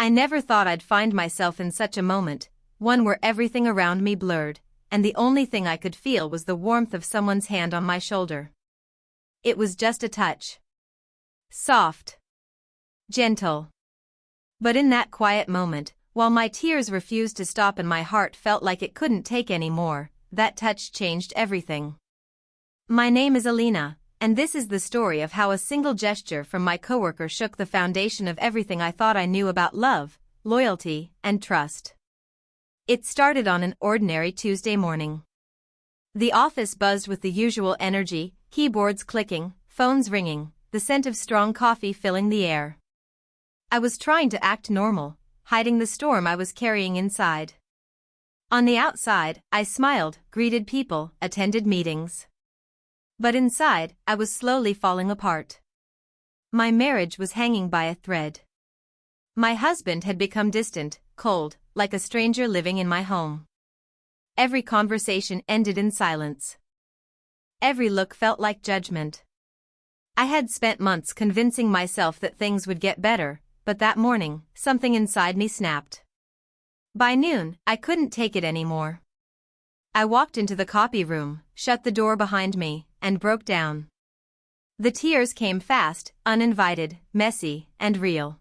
I never thought I'd find myself in such a moment, one where everything around me blurred, and the only thing I could feel was the warmth of someone's hand on my shoulder. It was just a touch. Soft. Gentle. But in that quiet moment, while my tears refused to stop and my heart felt like it couldn't take any more, that touch changed everything. My name is Alina, and this is the story of how a single gesture from my coworker shook the foundation of everything I thought I knew about love, loyalty, and trust. It started on an ordinary Tuesday morning. The office buzzed with the usual energy, keyboards clicking, phones ringing, the scent of strong coffee filling the air. I was trying to act normal, hiding the storm I was carrying inside. On the outside, I smiled, greeted people, attended meetings. But inside, I was slowly falling apart. My marriage was hanging by a thread. My husband had become distant, cold, like a stranger living in my home. Every conversation ended in silence. Every look felt like judgment. I had spent months convincing myself that things would get better, but that morning, something inside me snapped. By noon, I couldn't take it anymore. I walked into the copy room, shut the door behind me, and broke down. The tears came fast, uninvited, messy, and real.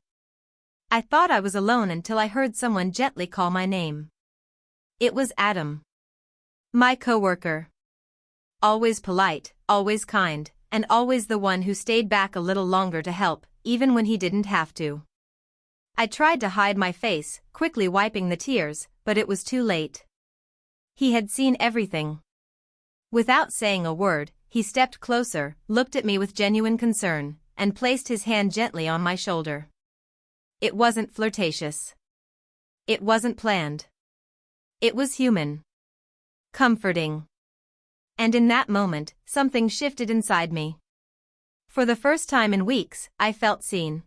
I thought I was alone until I heard someone gently call my name. It was Adam. My coworker. Always polite, always kind, and always the one who stayed back a little longer to help, even when he didn't have to. I tried to hide my face, quickly wiping the tears, but it was too late. He had seen everything. Without saying a word, he stepped closer, looked at me with genuine concern, and placed his hand gently on my shoulder. It wasn't flirtatious. It wasn't planned. It was human. Comforting. And in that moment, something shifted inside me. For the first time in weeks, I felt seen.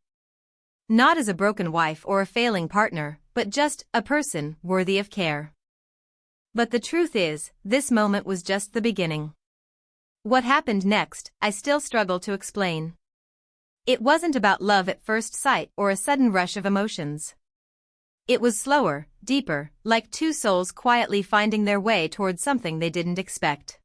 Not as a broken wife or a failing partner, but just a person worthy of care. But the truth is, this moment was just the beginning. What happened next, I still struggle to explain. It wasn't about love at first sight or a sudden rush of emotions. It was slower, deeper, like two souls quietly finding their way towards something they didn't expect.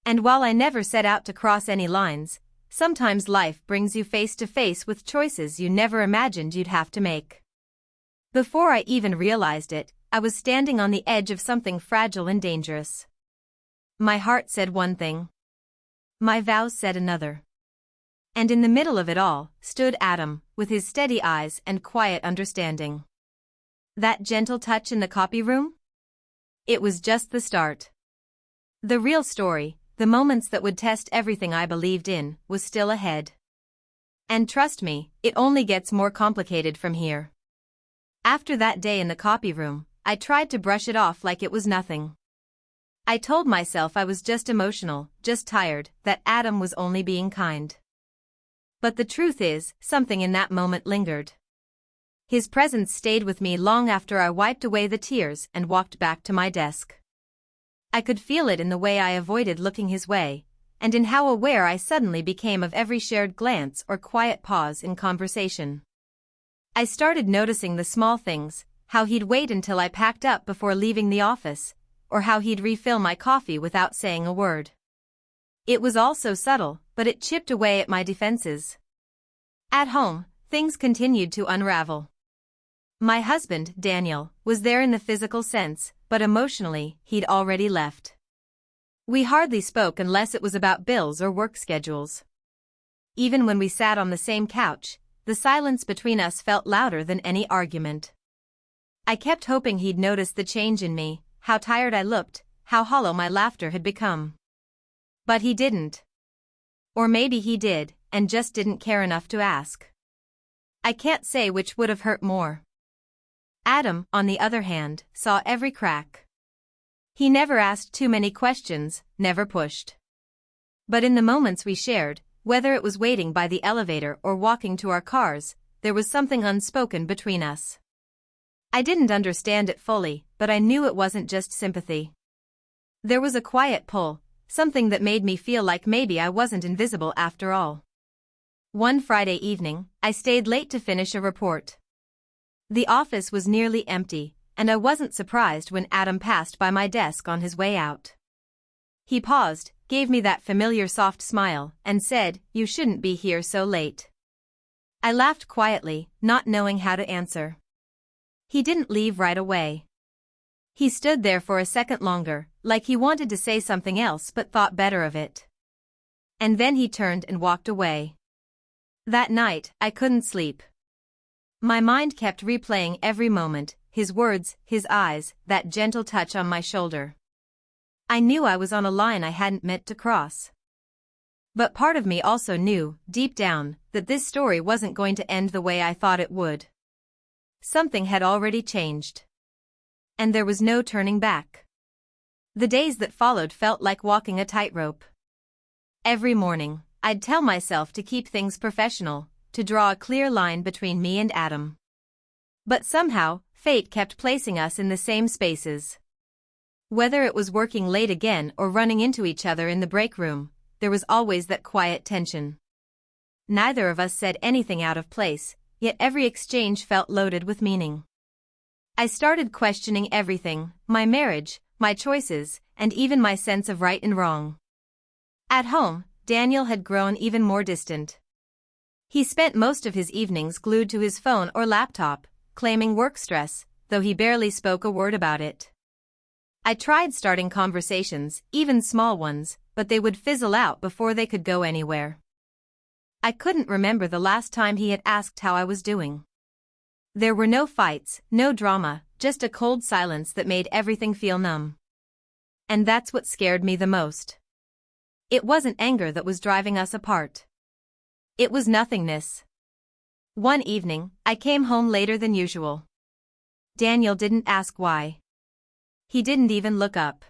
And while I never set out to cross any lines, sometimes life brings you face to face with choices you never imagined you'd have to make. Before I even realized it, I was standing on the edge of something fragile and dangerous. My heart said one thing. My vows said another. And in the middle of it all, stood Adam, with his steady eyes and quiet understanding. That gentle touch in the copy room? It was just the start. The real story, the moments that would test everything I believed in, was still ahead. And trust me, it only gets more complicated from here. After that day in the copy room, I tried to brush it off like it was nothing. I told myself I was just emotional, just tired, that Adam was only being kind. But the truth is, something in that moment lingered. His presence stayed with me long after I wiped away the tears and walked back to my desk. I could feel it in the way I avoided looking his way, and in how aware I suddenly became of every shared glance or quiet pause in conversation. I started noticing the small things, how he'd wait until I packed up before leaving the office, or how he'd refill my coffee without saying a word. It was all so subtle, but it chipped away at my defenses. At home, things continued to unravel. My husband, Daniel, was there in the physical sense, but emotionally, he'd already left. We hardly spoke unless it was about bills or work schedules. Even when we sat on the same couch, the silence between us felt louder than any argument. I kept hoping he'd notice the change in me, how tired I looked, how hollow my laughter had become. But he didn't. Or maybe he did, and just didn't care enough to ask. I can't say which would have hurt more. Adam, on the other hand, saw every crack. He never asked too many questions, never pushed. But in the moments we shared, whether it was waiting by the elevator or walking to our cars, there was something unspoken between us. I didn't understand it fully, but I knew it wasn't just sympathy. There was a quiet pull, something that made me feel like maybe I wasn't invisible after all. One Friday evening, I stayed late to finish a report. The office was nearly empty, and I wasn't surprised when Adam passed by my desk on his way out. He paused, gave me that familiar soft smile, and said, "You shouldn't be here so late." I laughed quietly, not knowing how to answer. He didn't leave right away. He stood there for a second longer, like he wanted to say something else but thought better of it. And then he turned and walked away. That night, I couldn't sleep. My mind kept replaying every moment, his words, his eyes, that gentle touch on my shoulder. I knew I was on a line I hadn't meant to cross. But part of me also knew, deep down, that this story wasn't going to end the way I thought it would. Something had already changed. And there was no turning back. The days that followed felt like walking a tightrope. Every morning, I'd tell myself to keep things professional, to draw a clear line between me and Adam. But somehow, fate kept placing us in the same spaces. Whether it was working late again or running into each other in the break room, there was always that quiet tension. Neither of us said anything out of place, yet every exchange felt loaded with meaning. I started questioning everything, my marriage, my choices, and even my sense of right and wrong. At home, Daniel had grown even more distant. He spent most of his evenings glued to his phone or laptop, claiming work stress, though he barely spoke a word about it. I tried starting conversations, even small ones, but they would fizzle out before they could go anywhere. I couldn't remember the last time he had asked how I was doing. There were no fights, no drama, just a cold silence that made everything feel numb. And that's what scared me the most. It wasn't anger that was driving us apart. It was nothingness. One evening, I came home later than usual. Daniel didn't ask why. He didn't even look up.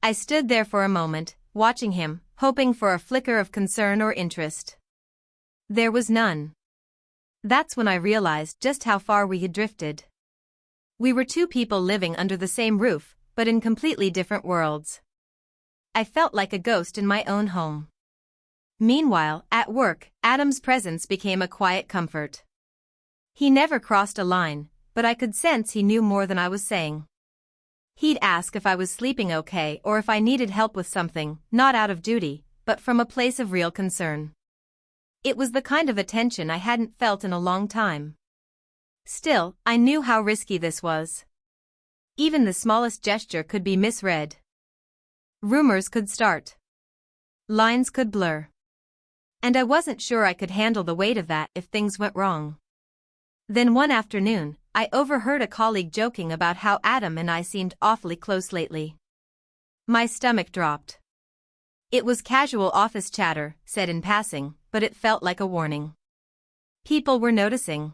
I stood there for a moment, watching him, hoping for a flicker of concern or interest. There was none. That's when I realized just how far we had drifted. We were two people living under the same roof, but in completely different worlds. I felt like a ghost in my own home. Meanwhile, at work, Adam's presence became a quiet comfort. He never crossed a line, but I could sense he knew more than I was saying. He'd ask if I was sleeping okay or if I needed help with something, not out of duty, but from a place of real concern. It was the kind of attention I hadn't felt in a long time. Still, I knew how risky this was. Even the smallest gesture could be misread. Rumors could start. Lines could blur. And I wasn't sure I could handle the weight of that if things went wrong. Then one afternoon, I overheard a colleague joking about how Adam and I seemed awfully close lately. My stomach dropped. It was casual office chatter, said in passing, but it felt like a warning. People were noticing.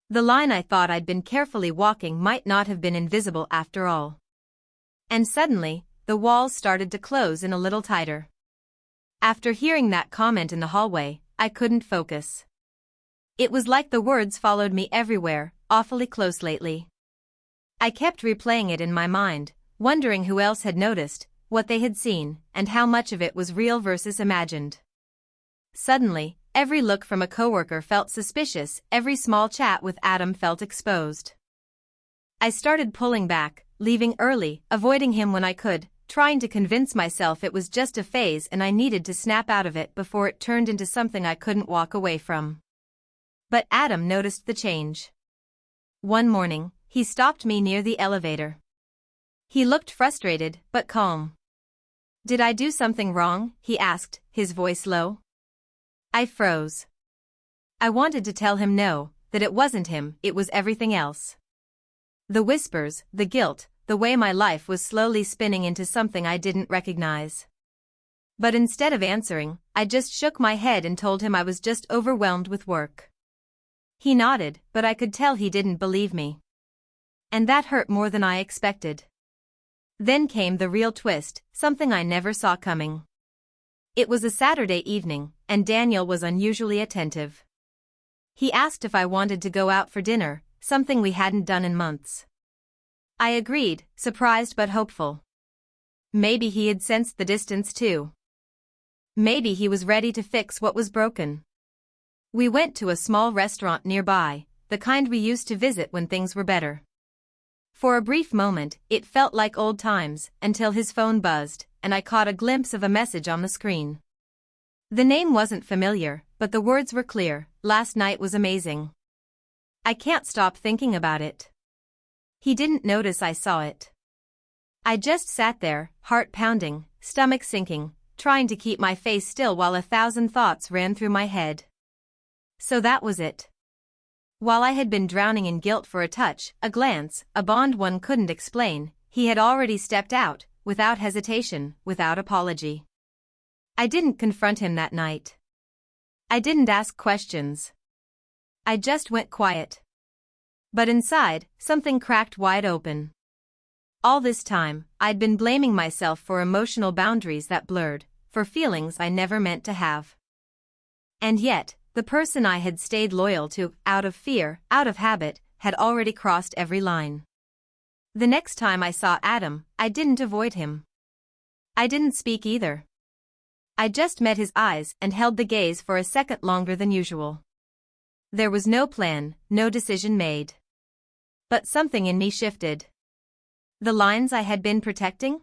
The line I thought I'd been carefully walking might not have been invisible after all. And suddenly, the walls started to close in a little tighter. After hearing that comment in the hallway, I couldn't focus. It was like the words followed me everywhere, awfully close lately. I kept replaying it in my mind, wondering who else had noticed, what they had seen, and how much of it was real versus imagined. Suddenly, every look from a coworker felt suspicious, every small chat with Adam felt exposed. I started pulling back, leaving early, avoiding him when I could, trying to convince myself it was just a phase and I needed to snap out of it before it turned into something I couldn't walk away from. But Adam noticed the change. One morning, he stopped me near the elevator. He looked frustrated, but calm. "Did I do something wrong?" he asked, his voice low. I froze. I wanted to tell him no, that it wasn't him, it was everything else. The whispers, the guilt, the way my life was slowly spinning into something I didn't recognize. But instead of answering, I just shook my head and told him I was just overwhelmed with work. He nodded, but I could tell he didn't believe me. And that hurt more than I expected. Then came the real twist, something I never saw coming. It was a Saturday evening, and Daniel was unusually attentive. He asked if I wanted to go out for dinner, something we hadn't done in months. I agreed, surprised but hopeful. Maybe he had sensed the distance too. Maybe he was ready to fix what was broken. We went to a small restaurant nearby, the kind we used to visit when things were better. For a brief moment, it felt like old times, until his phone buzzed, and I caught a glimpse of a message on the screen. The name wasn't familiar, but the words were clear: "Last night was amazing. I can't stop thinking about it." He didn't notice I saw it. I just sat there, heart pounding, stomach sinking, trying to keep my face still while 1,000 thoughts ran through my head. So that was it. While I had been drowning in guilt for a touch, a glance, a bond one couldn't explain, he had already stepped out, without hesitation, without apology. I didn't confront him that night. I didn't ask questions. I just went quiet. But inside, something cracked wide open. All this time, I'd been blaming myself for emotional boundaries that blurred, for feelings I never meant to have. And yet, the person I had stayed loyal to, out of fear, out of habit, had already crossed every line. The next time I saw Adam, I didn't avoid him. I didn't speak either. I just met his eyes and held the gaze for a second longer than usual. There was no plan, no decision made. But something in me shifted. The lines I had been protecting?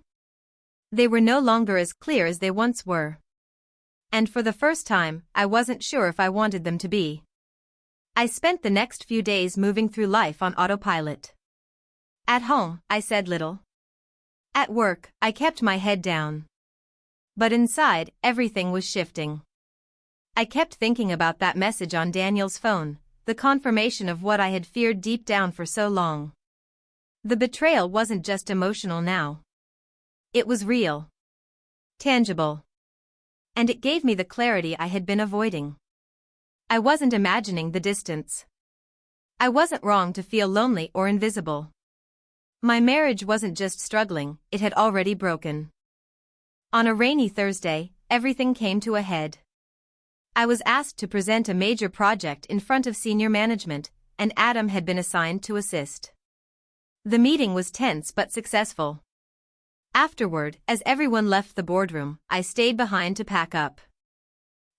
They were no longer as clear as they once were. And for the first time, I wasn't sure if I wanted them to be. I spent the next few days moving through life on autopilot. At home, I said little. At work, I kept my head down. But inside, everything was shifting. I kept thinking about that message on Daniel's phone, the confirmation of what I had feared deep down for so long. The betrayal wasn't just emotional now. It was real. Tangible. And it gave me the clarity I had been avoiding. I wasn't imagining the distance. I wasn't wrong to feel lonely or invisible. My marriage wasn't just struggling, it had already broken. On a rainy Thursday, everything came to a head. I was asked to present a major project in front of senior management, and Adam had been assigned to assist. The meeting was tense but successful. Afterward, as everyone left the boardroom, I stayed behind to pack up.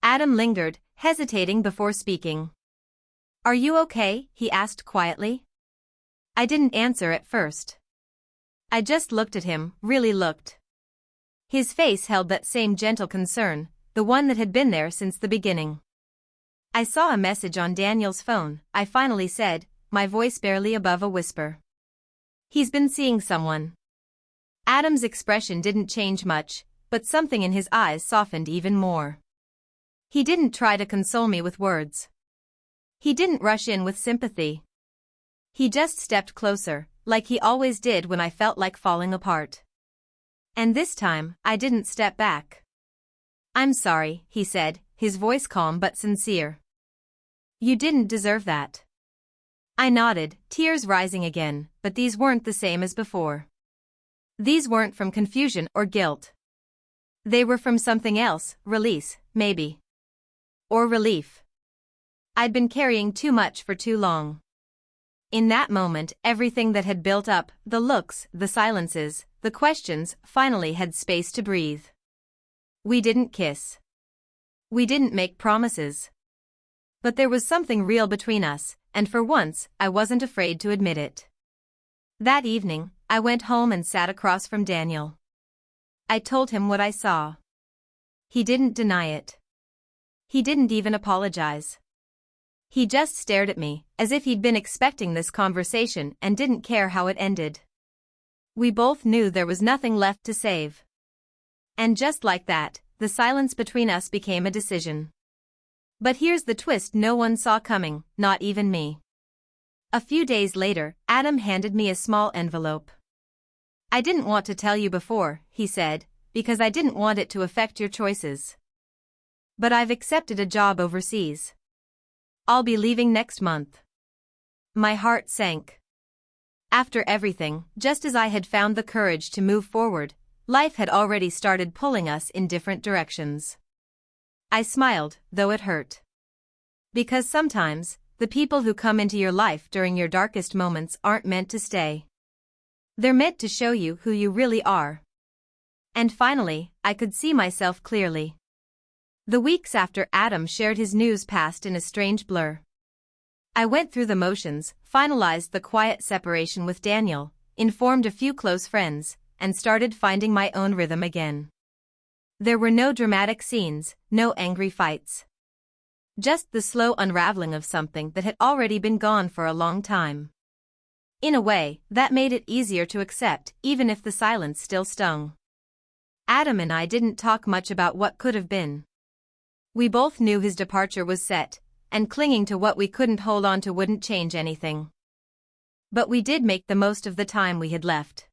Adam lingered, hesitating before speaking. "Are you okay?" he asked quietly. I didn't answer at first. I just looked at him, really looked. His face held that same gentle concern, the one that had been there since the beginning. "I saw a message on Daniel's phone," I finally said, my voice barely above a whisper. "He's been seeing someone." Adam's expression didn't change much, but something in his eyes softened even more. He didn't try to console me with words. He didn't rush in with sympathy. He just stepped closer, like he always did when I felt like falling apart. And this time, I didn't step back. "I'm sorry," he said, his voice calm but sincere. "You didn't deserve that." I nodded, tears rising again, but these weren't the same as before. These weren't from confusion or guilt. They were from something else, release, maybe. Or relief. I'd been carrying too much for too long. In that moment, everything that had built up, the looks, the silences, the questions, finally had space to breathe. We didn't kiss. We didn't make promises. But there was something real between us, and for once, I wasn't afraid to admit it. That evening, I went home and sat across from Daniel. I told him what I saw. He didn't deny it. He didn't even apologize. He just stared at me, as if he'd been expecting this conversation and didn't care how it ended. We both knew there was nothing left to save. And just like that, the silence between us became a decision. But here's the twist no one saw coming, not even me. A few days later, Adam handed me a small envelope. "I didn't want to tell you before," he said, "because I didn't want it to affect your choices. But I've accepted a job overseas. I'll be leaving next month." My heart sank. After everything, just as I had found the courage to move forward, life had already started pulling us in different directions. I smiled, though it hurt. Because sometimes, the people who come into your life during your darkest moments aren't meant to stay. They're meant to show you who you really are. And finally, I could see myself clearly. The weeks after Adam shared his news passed in a strange blur. I went through the motions, finalized the quiet separation with Daniel, informed a few close friends, and started finding my own rhythm again. There were no dramatic scenes, no angry fights. Just the slow unraveling of something that had already been gone for a long time. In a way, that made it easier to accept, even if the silence still stung. Adam and I didn't talk much about what could have been. We both knew his departure was set, and clinging to what we couldn't hold on to wouldn't change anything. But we did make the most of the time we had left.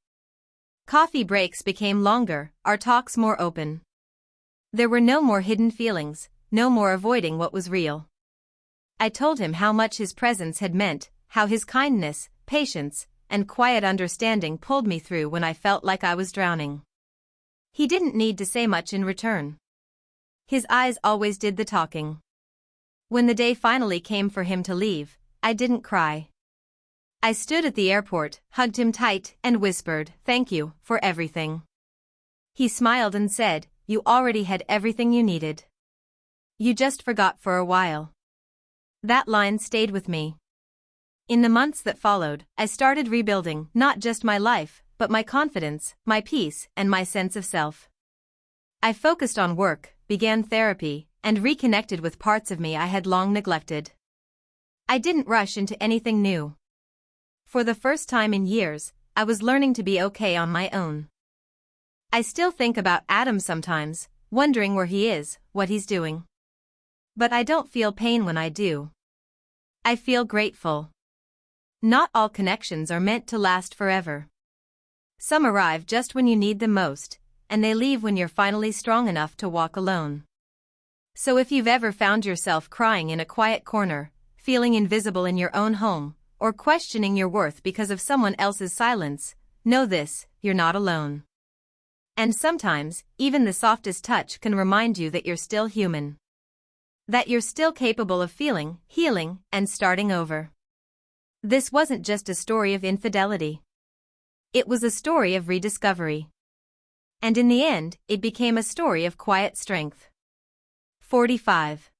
Coffee breaks became longer, our talks more open. There were no more hidden feelings, no more avoiding what was real. I told him how much his presence had meant, how his kindness, patience, and quiet understanding pulled me through when I felt like I was drowning. He didn't need to say much in return. His eyes always did the talking. When the day finally came for him to leave, I didn't cry. I stood at the airport, hugged him tight, and whispered, "Thank you for everything." He smiled and said, "You already had everything you needed. You just forgot for a while." That line stayed with me. In the months that followed, I started rebuilding not just my life, but my confidence, my peace, and my sense of self. I focused on work, began therapy, and reconnected with parts of me I had long neglected. I didn't rush into anything new. For the first time in years, I was learning to be okay on my own. I still think about Adam sometimes, wondering where he is, what he's doing. But I don't feel pain when I do. I feel grateful. Not all connections are meant to last forever. Some arrive just when you need them most, and they leave when you're finally strong enough to walk alone. So if you've ever found yourself crying in a quiet corner, feeling invisible in your own home, or questioning your worth because of someone else's silence, know this: you're not alone. And sometimes, even the softest touch can remind you that you're still human. That you're still capable of feeling, healing, and starting over. This wasn't just a story of infidelity. It was a story of rediscovery. And in the end, it became a story of quiet strength. 45.